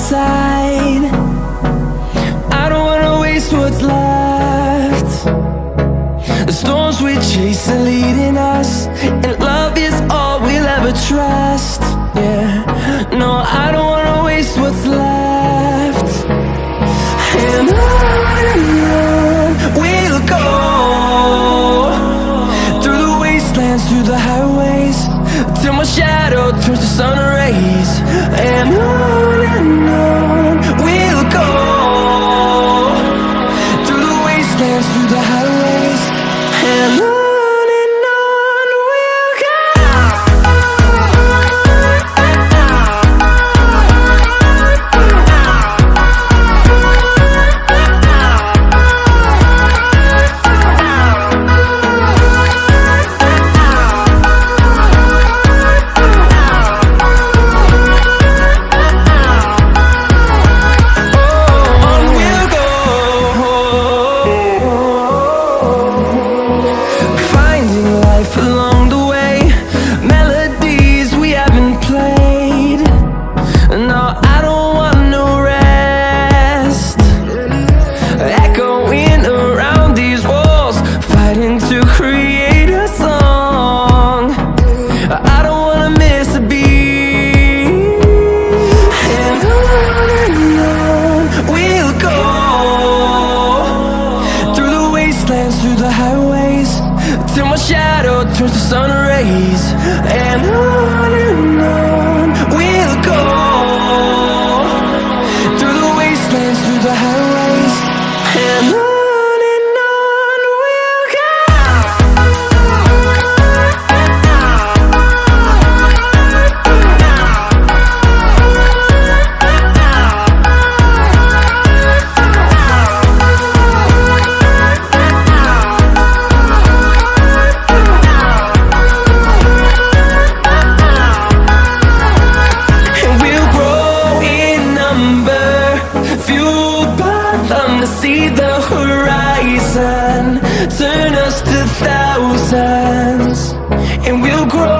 inside. I don't wanna waste what's left. The storms we chase are leading us, and love is all we'll ever trust. Yeah, no, I don't wanna waste what's left. And on we'll go, through the wastelands, through the highways, till my shadow turns to sun rays. And on we'll go, through the wastelands, through the highways, and on. Along the way, melodies we haven't played. No, I don't want no rest. Echoing around these walls, fighting to create a song. I don't wanna miss a beat. And on we'll go, through the wastelands, through the highways, till my shadow turns to sun rays. And on we'll go, through the wastelands, through the highways, and on we'll go. See the horizon turn us to thousands, and we'll grow